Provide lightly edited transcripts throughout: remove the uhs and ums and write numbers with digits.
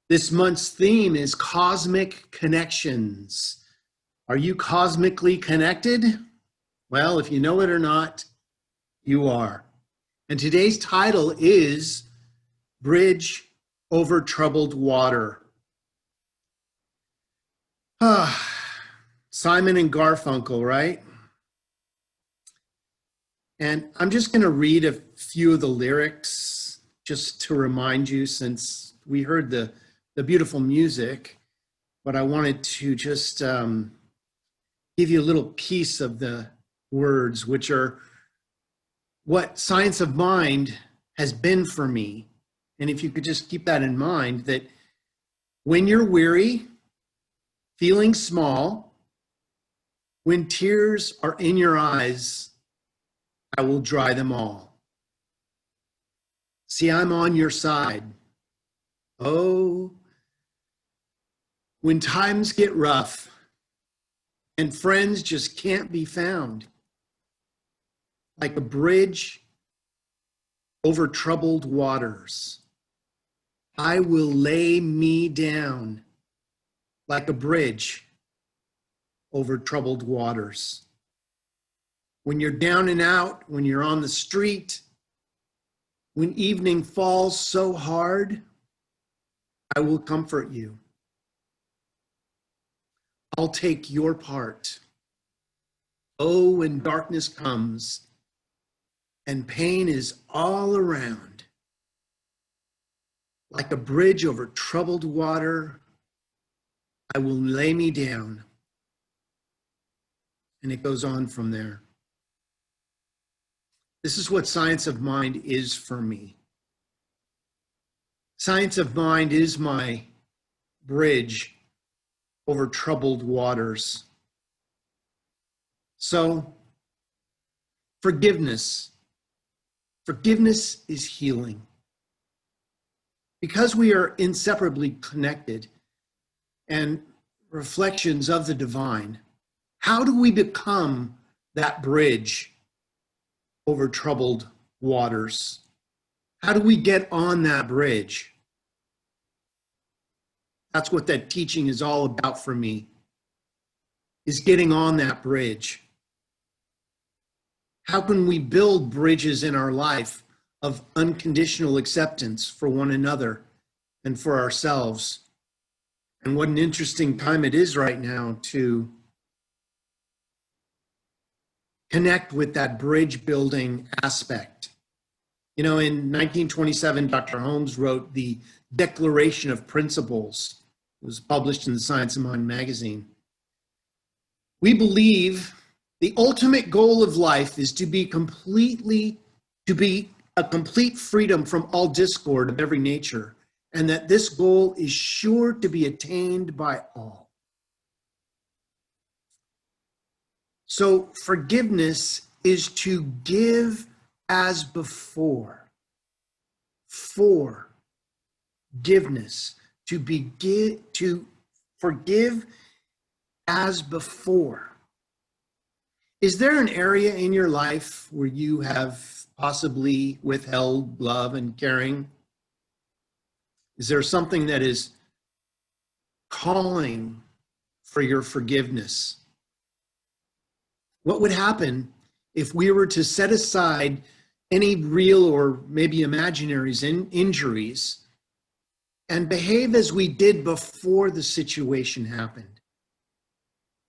This month's theme is cosmic connections. Are you cosmically connected? Well, if you know it or not, you are. And today's title is Bridge Over Troubled Water. Simon and Garfunkel, right? And I'm just going to read a few of the lyrics just to remind you, since we heard the beautiful music, but I wanted to just give you a little piece of the words, which are what Science of Mind has been for me. And if you could just keep that in mind, that when you're weary, feeling small, when tears are in your eyes, I will dry them all. See, I'm on your side. Oh, when times get rough and friends just can't be found, like a bridge over troubled waters, I will lay me down like a bridge over troubled waters. When you're down and out, when you're on the street, when evening falls so hard, I will comfort you. I'll take your part. Oh, when darkness comes and pain is all around, like a bridge over troubled water, I will lay me down. And it goes on from there. This is what Science of Mind is for me. Science of Mind is my bridge over troubled waters. So, forgiveness. Forgiveness is healing. Because we are inseparably connected and reflections of the divine, how do we become that bridge over troubled waters? How do we get on that bridge? That's what that teaching is all about for me, is getting on that bridge. How can we build bridges in our life of unconditional acceptance for one another and for ourselves? And what an interesting time it is right now to connect with that bridge building aspect. You know, in 1927, Dr. Holmes wrote the Declaration of Principles. It was published in the Science of Mind magazine. We believe the ultimate goal of life is to be a complete freedom from all discord of every nature, and that this goal is sure to be attained by all. So forgiveness is to give as before. Forgiveness, to forgive as before. Is there an area in your life where you have possibly withheld love and caring? Is there something that is calling for your forgiveness? What would happen if we were to set aside any real or maybe imaginary injuries and behave as we did before the situation happened?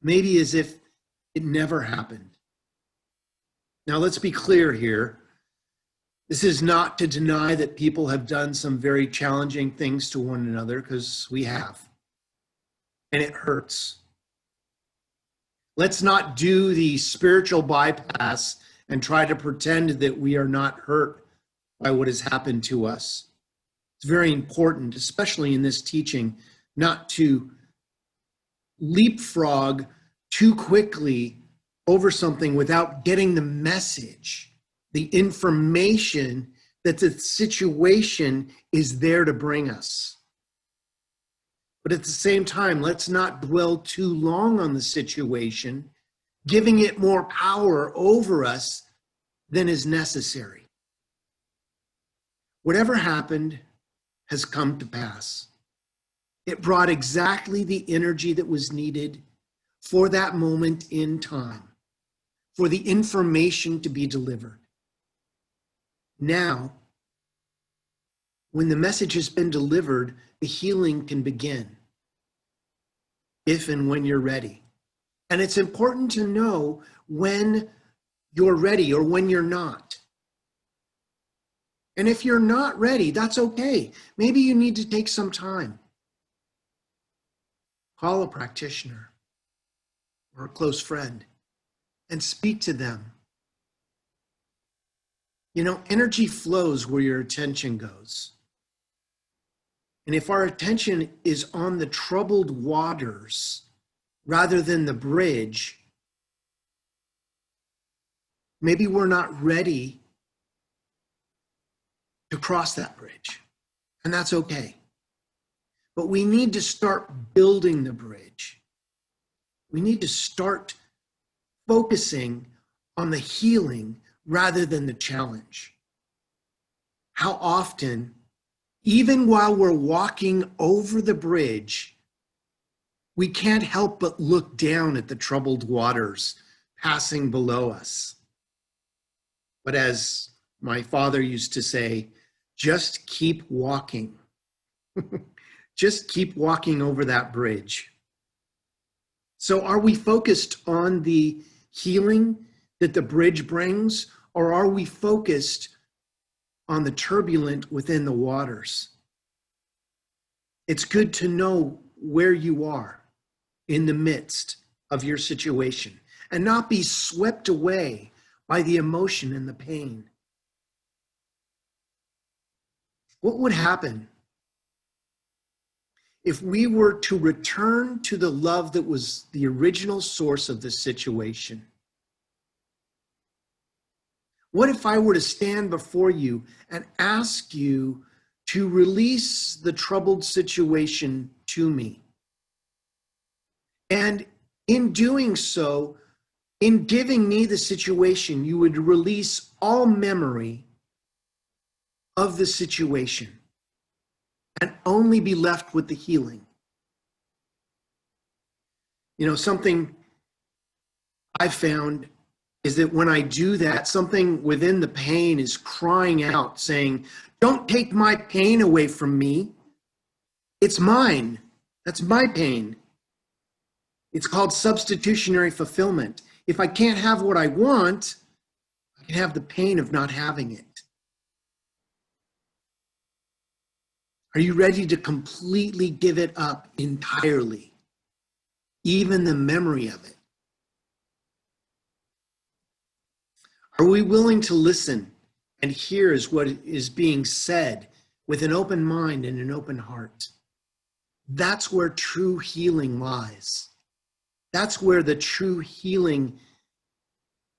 Maybe as if it never happened. Now, let's be clear here. This is not to deny that people have done some very challenging things to one another, because we have. And it hurts. Let's not do the spiritual bypass and try to pretend that we are not hurt by what has happened to us. It's very important, especially in this teaching, not to leapfrog too quickly over something without getting the message, the information that the situation is there to bring us. But at the same time, let's not dwell too long on the situation, giving it more power over us than is necessary. Whatever happened has come to pass. It brought exactly the energy that was needed for that moment in time, for the information to be delivered. Now, when the message has been delivered, the healing can begin, if and when you're ready. And it's important to know when you're ready or when you're not. And if you're not ready, that's okay. Maybe you need to take some time. Call a practitioner or a close friend and speak to them. You know, energy flows where your attention goes. And if our attention is on the troubled waters rather than the bridge, maybe we're not ready to cross that bridge. And that's okay. But we need to start building the bridge. We need to start focusing on the healing rather than the challenge. How often, even while we're walking over the bridge, we can't help but look down at the troubled waters passing below us. But as my father used to say, just keep walking. Just keep walking over that bridge. So are we focused on the healing that the bridge brings, or are we focused on the turbulent within the waters? It's good to know where you are in the midst of your situation and not be swept away by the emotion and the pain. What would happen if we were to return to the love that was the original source of the situation? What if I were to stand before you and ask you to release the troubled situation to me? And in doing so, in giving me the situation, you would release all memory of the situation and only be left with the healing. You know, something I've found is that when I do that, something within the pain is crying out, saying, don't take my pain away from me. It's mine. That's my pain. It's called substitutionary fulfillment. If I can't have what I want, I can have the pain of not having it. Are you ready to completely give it up entirely, even the memory of it? Are we willing to listen and hear what is being said with an open mind and an open heart? That's where true healing lies. That's where the true healing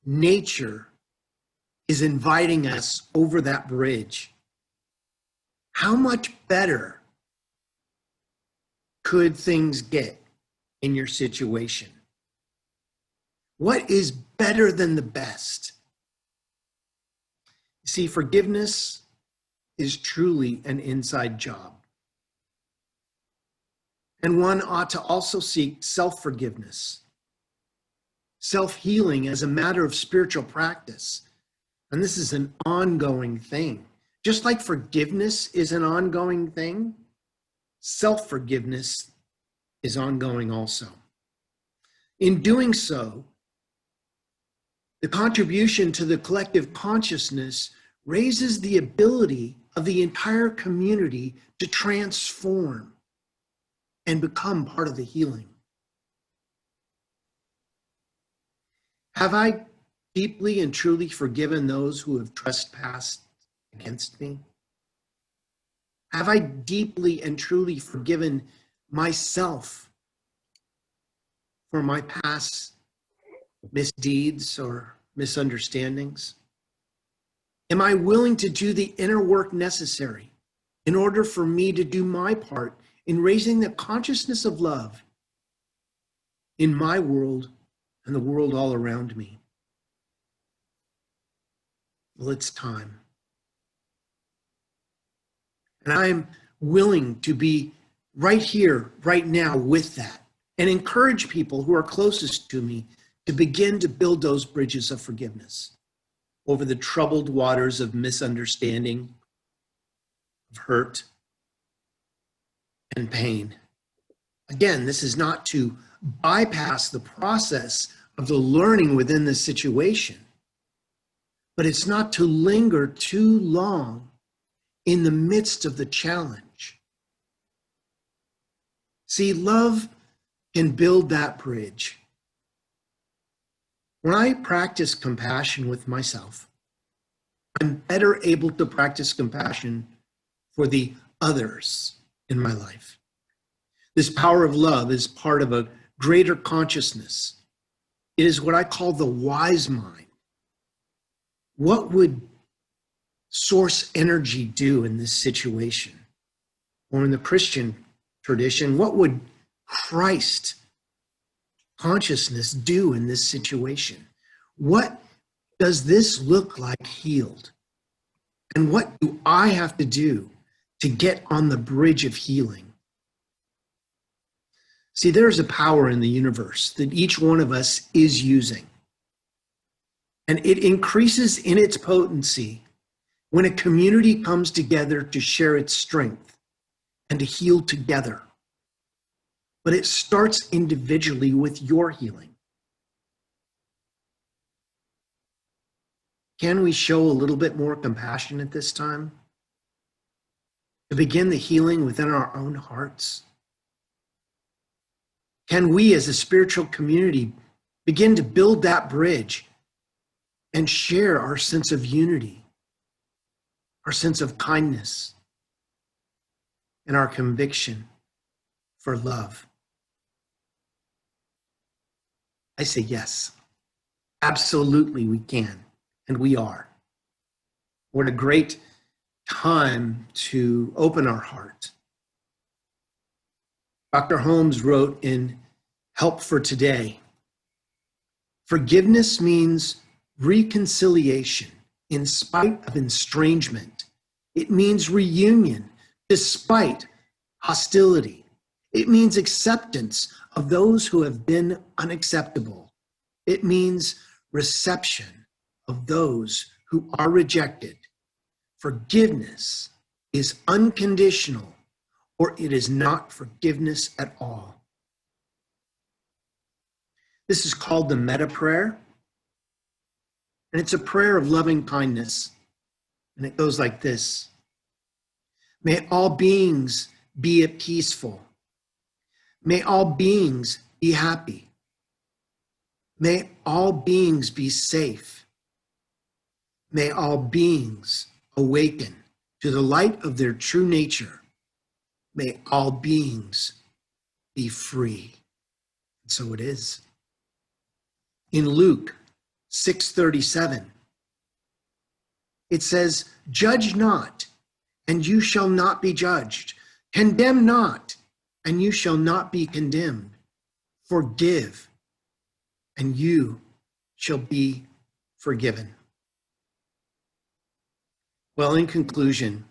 nature is inviting us over that bridge. How much better could things get in your situation? What is better than the best? See, forgiveness is truly an inside job. And one ought to also seek self-forgiveness, self-healing as a matter of spiritual practice. And this is an ongoing thing. Just like forgiveness is an ongoing thing, self-forgiveness is ongoing also. In doing so, the contribution to the collective consciousness raises the ability of the entire community to transform and become part of the healing. Have I deeply and truly forgiven those who have trespassed against me? Have I deeply and truly forgiven myself for my past misdeeds or misunderstandings? Am I willing to do the inner work necessary in order for me to do my part in raising the consciousness of love in my world and the world all around me? Well, it's time. And I am willing to be right here, right now with that, and encourage people who are closest to me to begin to build those bridges of forgiveness over the troubled waters of misunderstanding, of hurt, and pain. Again, this is not to bypass the process of the learning within the situation, but it's not to linger too long in the midst of the challenge. See, love can build that bridge. When I practice compassion with myself, I'm better able to practice compassion for the others in my life. This power of love is part of a greater consciousness. It is what I call the wise mind. What would source energy do in this situation? Or in the Christian tradition, what would Christ consciousness do in this situation? What does this look like healed? And what do I have to do to get on the bridge of healing? See, there's a power in the universe that each one of us is using. And it increases in its potency when a community comes together to share its strength and to heal together. But it starts individually with your healing. Can we show a little bit more compassion at this time to begin the healing within our own hearts? Can we as a spiritual community begin to build that bridge and share our sense of unity, our sense of kindness, and our conviction for love? I say yes, absolutely we can, and we are. What a great time to open our heart. Dr. Holmes wrote in Help for Today, forgiveness means reconciliation in spite of estrangement. It means reunion despite hostility. It means acceptance of those who have been unacceptable. It means reception of those who are rejected. Forgiveness is unconditional, or it is not forgiveness at all. This is called the metta prayer, and it's a prayer of loving kindness. And it goes like this: may all beings be at peaceful. May all beings be happy. May all beings be safe. May all beings awaken to the light of their true nature. May all beings be free. And so it is. In Luke 6:37, it says, judge not, and you shall not be judged. Condemn not, and you shall not be condemned. Forgive, and you shall be forgiven. Well, in conclusion,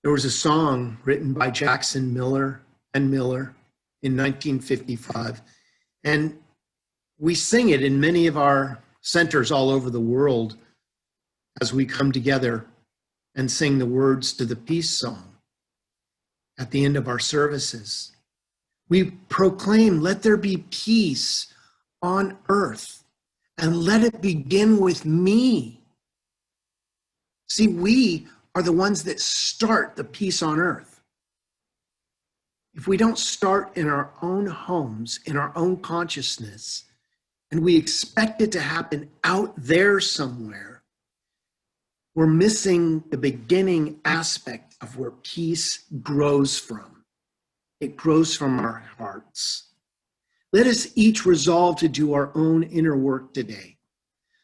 there was a song written by Jackson Miller and Miller in 1955, and we sing it in many of our centers all over the world as we come together and sing the words to the peace song at the end of our services. We proclaim, let there be peace on earth, and let it begin with me. See, we are the ones that start the peace on earth. If we don't start in our own homes, in our own consciousness, and we expect it to happen out there somewhere, we're missing the beginning aspect of where peace grows from. It grows from our hearts. Let us each resolve to do our own inner work today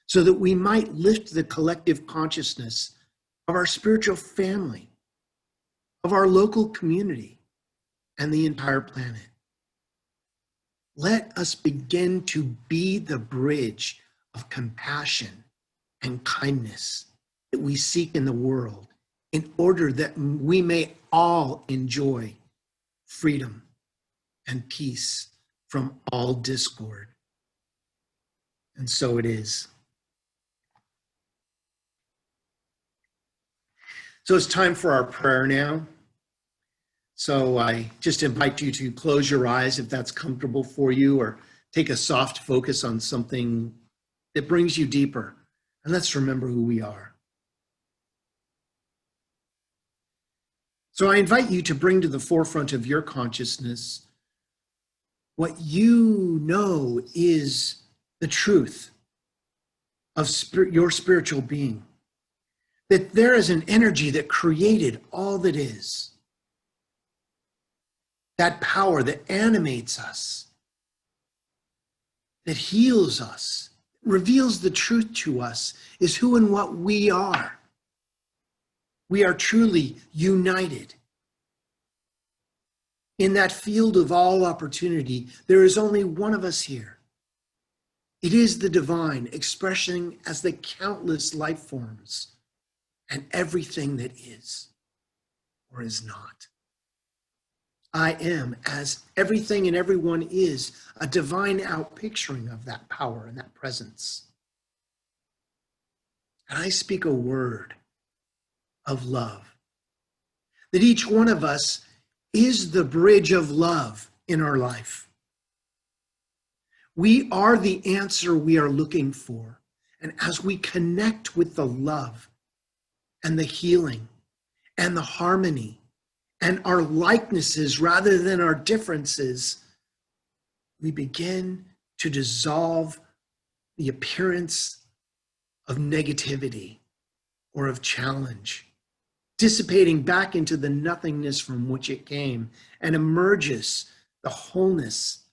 so that we might lift the collective consciousness of our spiritual family, of our local community, and the entire planet. Let us begin to be the bridge of compassion and kindness that we seek in the world in order that we may all enjoy freedom and peace from all discord. And so it is. So it's time for our prayer now. So I just invite you to close your eyes if that's comfortable for you, or take a soft focus on something that brings you deeper. And let's remember who we are. So I invite you to bring to the forefront of your consciousness what you know is the truth of your spiritual being. That there is an energy that created all that is. That power that animates us, that heals us, reveals the truth to us, is who and what we are. We are truly united. In that field of all opportunity, there is only one of us here. It is the divine expressing as the countless life forms and everything that is or is not. I am, as everything and everyone is, a divine outpicturing of that power and that presence. And I speak a word of love, that each one of us is the bridge of love in our life. We are the answer we are looking for. And as we connect with the love and the healing and the harmony and our likenesses rather than our differences, we begin to dissolve the appearance of negativity or of challenge, dissipating back into the nothingness from which it came, and emerges the wholeness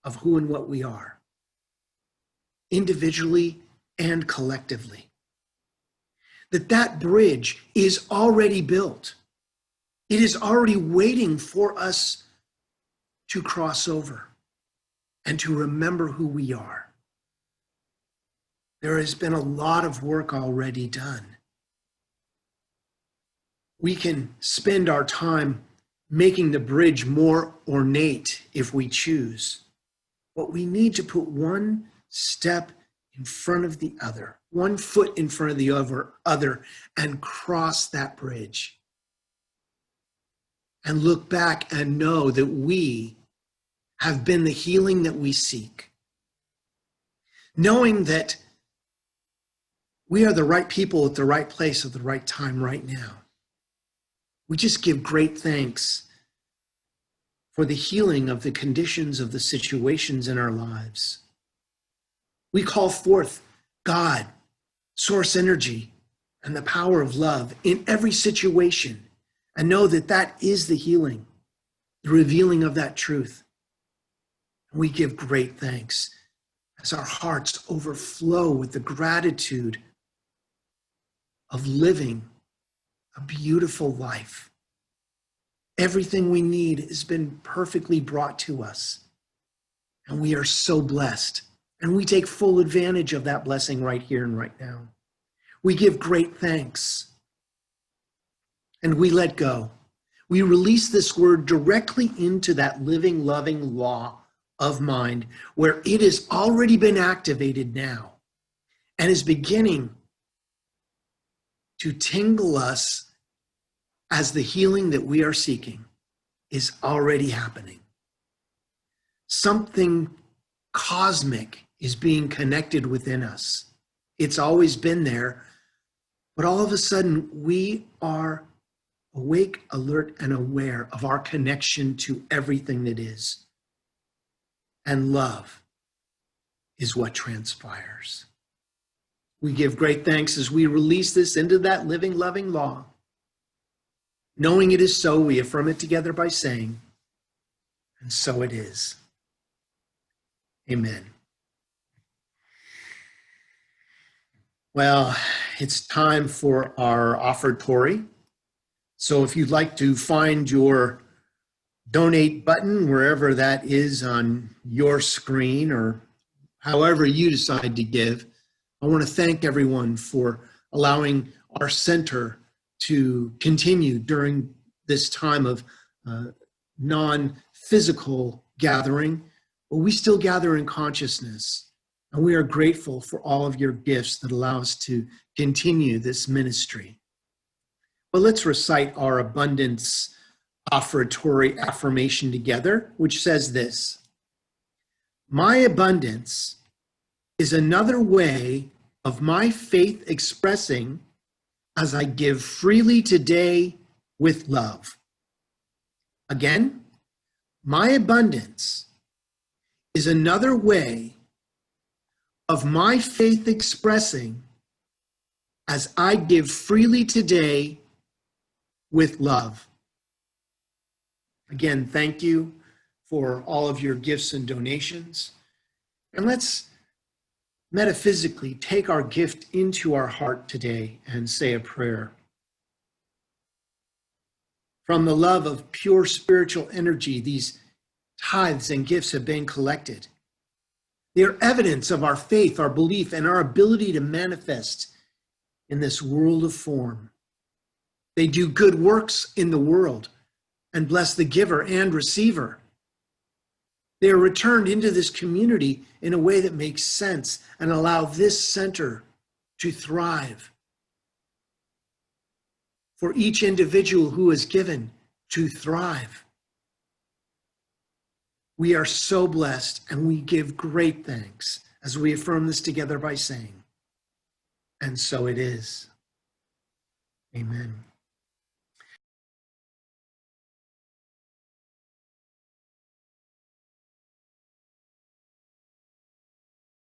of who and what we are, individually and collectively. That bridge is already built. It is already waiting for us to cross over and to remember who we are. There has been a lot of work already done. We can spend our time making the bridge more ornate if we choose, but we need to put one step in front of the other, one foot in front of the other, and cross that bridge. And look back and know that we have been the healing that we seek. Knowing that we are the right people at the right place at the right time right now. We just give great thanks for the healing of the conditions of the situations in our lives. We call forth God, source energy, and the power of love in every situation, and know that that is the healing, the revealing of that truth. And we give great thanks as our hearts overflow with the gratitude of living a beautiful life. Everything we need has been perfectly brought to us, and we are so blessed, and we take full advantage of that blessing right here and right now. We give great thanks, and we let go. We release this word directly into that living, loving law of mind, where it has already been activated now and is beginning to tingle us as the healing that we are seeking is already happening. Something cosmic is being connected within us. It's always been there, but all of a sudden we are awake, alert, and aware of our connection to everything that is. And love is what transpires. We give great thanks as we release this into that living, loving law. Knowing it is so, we affirm it together by saying, and so it is. Amen. Well, it's time for our offertory. So if you'd like to find your donate button wherever that is on your screen, or however you decide to give, I want to thank everyone for allowing our center to continue during this time of non-physical gathering, but we still gather in consciousness. And we are grateful for all of your gifts that allow us to continue this ministry. Well, let's recite our abundance offertory affirmation together, which says this: my abundance is another way of my faith expressing as I give freely today with love. Again, my abundance is another way of my faith expressing as I give freely today with love. Again, thank you for all of your gifts and donations. And let's metaphysically take our gift into our heart today and say a prayer. From the love of pure spiritual energy, these tithes and gifts have been collected. They are evidence of our faith, our belief, and our ability to manifest in this world of form. They do good works in the world and bless the giver and receiver. They are returned into this community in a way that makes sense and allow this center to thrive. For each individual who is given to thrive. We are so blessed, and we give great thanks as we affirm this together by saying, and so it is. Amen.